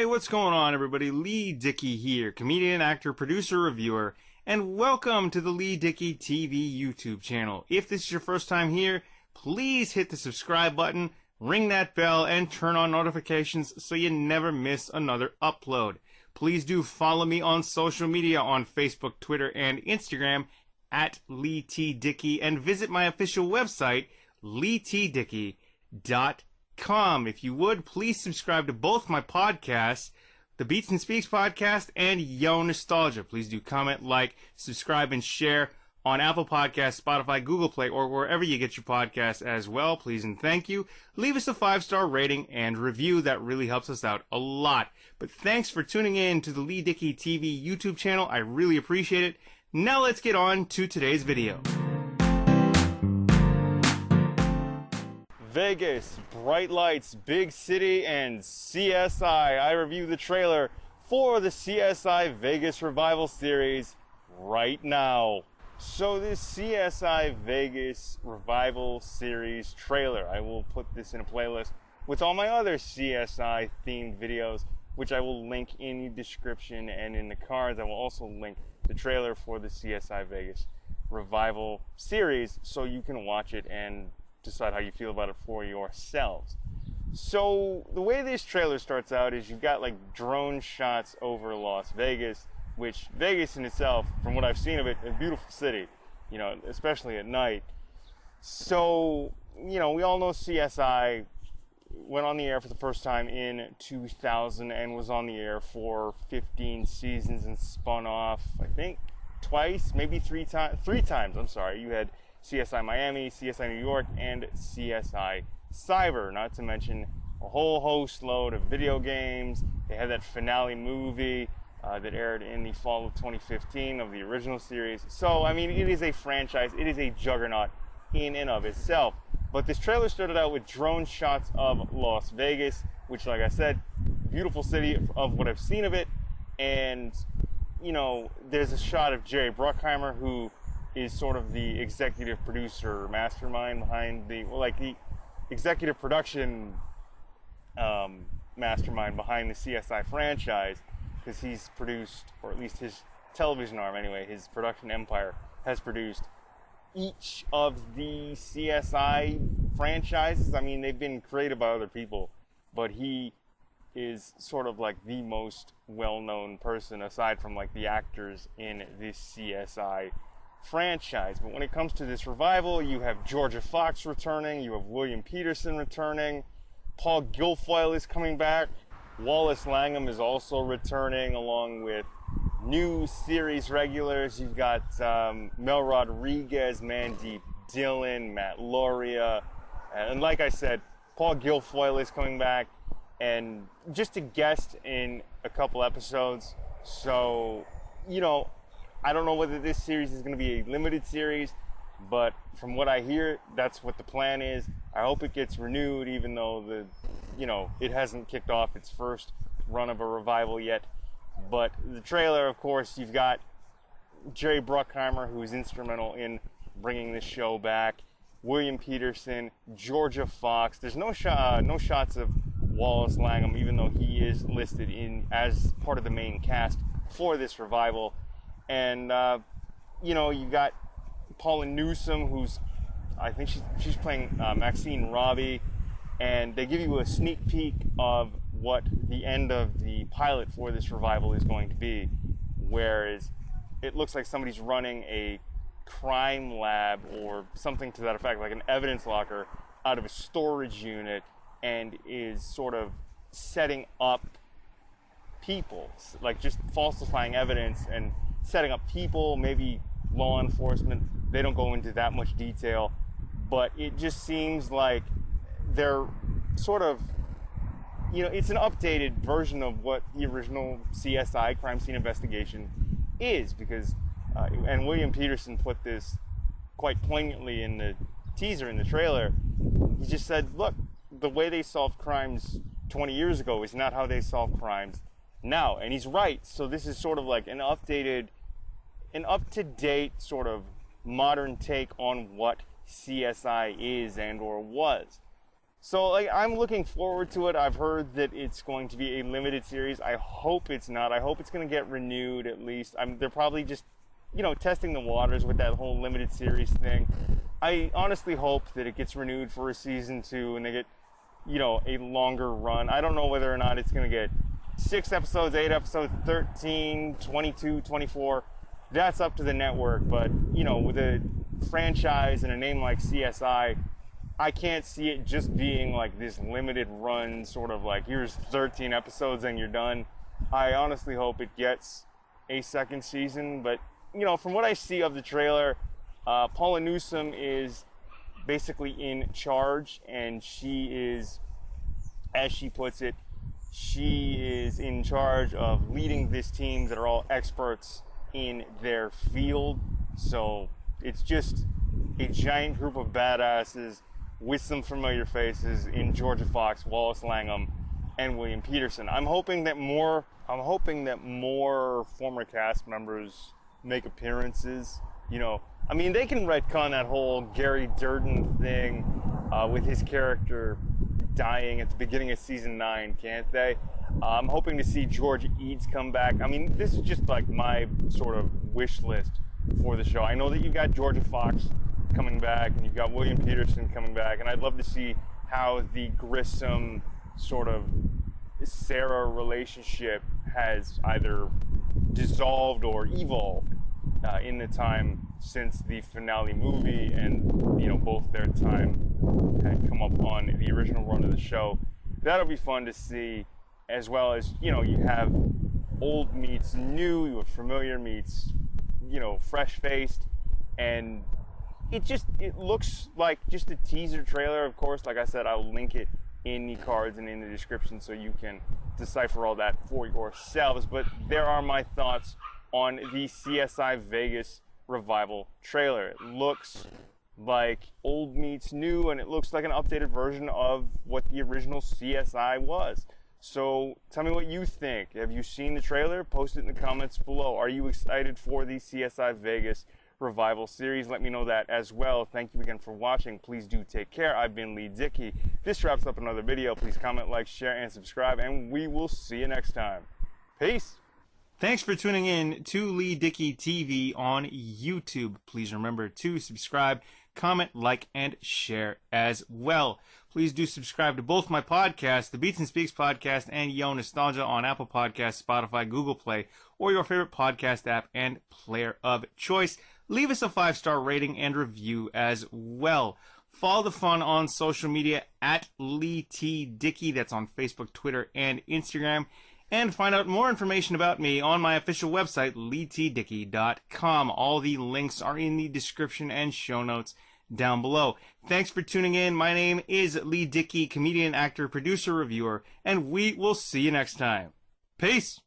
Hey, what's going on, everybody? Leigh Dickey here, comedian, actor, producer, reviewer, and welcome to the Leigh Dickey TV YouTube channel. If this is your first time here, please hit the subscribe button, ring that bell, and turn on notifications so you never miss another upload. Please do follow me on social media on Facebook, Twitter, and Instagram at Leigh T. Dickey, and visit my official website, leightdickey.com. If you would, please subscribe to both my podcasts, the Beats and Speaks podcast and Yo Nostalgia. Please do comment, like, subscribe, and share on Apple Podcasts, Spotify, Google Play, or wherever you get your podcasts as well. Please and thank you. Leave us a 5-star rating and review. That really helps us out a lot. But thanks for tuning in to the Leigh Dickey TV YouTube channel. I really appreciate it. Now let's get on to today's video. Vegas, bright lights, big city, and CSI. I review the trailer for the CSI Vegas revival series right now. So this CSI Vegas revival series trailer, I will put this in a playlist with all my other CSI themed videos, which I will link in the description and in the cards. I will also link the trailer for the CSI Vegas revival series so you can watch it and decide how you feel about it for yourselves. So the way this trailer starts out is you've got like drone shots over Las Vegas, which Vegas in itself, from what I've seen of it, a beautiful city, you know, especially at night. So, you know, we all know CSI went on the air for the first time in 2000 and was on the air for 15 seasons and spun off, I think, twice, maybe three times, I'm sorry. You had CSI Miami, CSI New York, and CSI Cyber, not to mention a whole host load of video games. They had that finale movie that aired in the fall of 2015 of the original series. So, I mean, it is a franchise. It is a juggernaut in and of itself. But this trailer started out with drone shots of Las Vegas, which, like I said, beautiful city of what I've seen of it. And, you know, there's a shot of Jerry Bruckheimer, who is sort of the executive producer, mastermind behind the, well, like the executive production mastermind behind the CSI franchise, because he's produced, or at least his television arm anyway, his production empire has produced each of the CSI franchises. I mean, they've been created by other people, but he is sort of like the most well-known person aside from like the actors in this CSI franchise. But when it comes to this revival, you have Jorja Fox returning, you have William Petersen returning, Paul Guilfoyle is coming back, Wallace Langham is also returning, along with new series regulars. You've got Mel Rodriguez, Mandeep Dillon, Matt Lauria, and like I said, Paul Guilfoyle is coming back, and just a guest in a couple episodes. So, you know, I don't know whether this series is going to be a limited series, but from what I hear, that's what the plan is. I hope it gets renewed, even though it hasn't kicked off its first run of a revival yet. But the trailer, of course, you've got Jerry Bruckheimer, who is instrumental in bringing this show back, William Petersen, Jorja Fox. There's no shots of Wallace Langham, even though he is listed in as part of the main cast for this revival. And, you know, you got Paula Newsome, who's, I think she's playing Maxine Robbie, and they give you a sneak peek of what the end of the pilot for this revival is going to be, whereas it looks like somebody's running a crime lab or something to that effect, like an evidence locker out of a storage unit, and is sort of setting up people, like just falsifying evidence and setting up people, maybe law enforcement. They don't go into that much detail, but it just seems like they're sort of, you know, it's an updated version of what the original CSI crime scene investigation is, because and William Petersen put this quite poignantly in the teaser, in the trailer. He just said, look, the way they solved crimes 20 years ago is not how they solve crimes now. And he's right. So this is sort of like an updated, an up-to-date sort of modern take on what CSI is and or was. So, like, I'm looking forward to it. I've heard that it's going to be a limited series. I hope it's not. I hope it's going to get renewed at least. They're probably just, testing the waters with that whole limited series thing. I honestly hope that it gets renewed for a season 2 and they get, a longer run. I don't know whether or not it's going to get 6 episodes, 8 episodes, 13, 22, 24. That's up to the network. But, with a franchise and a name like CSI, I can't see it just being like this limited run, sort of like, here's 13 episodes and you're done. I honestly hope it gets a second season. But, from what I see of the trailer, Paula Newsome is basically in charge, and she is, as she puts it, she is in charge of leading this team that are all experts in their field. So it's just a giant group of badasses with some familiar faces in Jorja Fox, Wallace Langham, and William Petersen. I'm hoping that more former cast members make appearances. They can retcon that whole Gary Durden thing with his character dying at the beginning of season 9, can't they? I'm hoping to see George Eads come back. This is just like my sort of wish list for the show. I know that you've got Jorja Fox coming back and you've got William Petersen coming back, and I'd love to see how the Grissom sort of Sara relationship has either dissolved or evolved in the time since the finale movie, and both their time had come up on the original run of the show. That'll be fun to see, as well as you have old meets new, you have familiar meets fresh faced, and it looks like just a teaser trailer. Of course, like I said, I'll link it in the cards and in the description so you can decipher all that for yourselves. But there are my thoughts on the CSI Vegas revival trailer. It looks like old meets new, and it looks like an updated version of what the original CSI was. So tell me what you think. Have you seen the trailer? Post it in the comments below. Are you excited for the CSI Vegas revival series? Let me know that as well. Thank you again for watching. Please do take care. I've been Leigh Dickey. This wraps up another video. Please comment, like, share, and subscribe, and we will see you next time. Peace. Thanks for tuning in to Leigh Dickey TV on YouTube. Please remember to subscribe, comment, like, and share as well. Please do subscribe to both my podcasts, the Beats and Speaks podcast and Yo Nostalgia, on Apple Podcasts, Spotify, Google Play, or your favorite podcast app and player of choice. Leave us a 5-star rating and review as well. Follow the fun on social media at Leigh T. Dickey. That's on Facebook, Twitter, and Instagram. And find out more information about me on my official website, leightdickey.com. All the links are in the description and show notes down below. Thanks for tuning in. My name is Leigh Dickey, comedian, actor, producer, reviewer, and we will see you next time. Peace!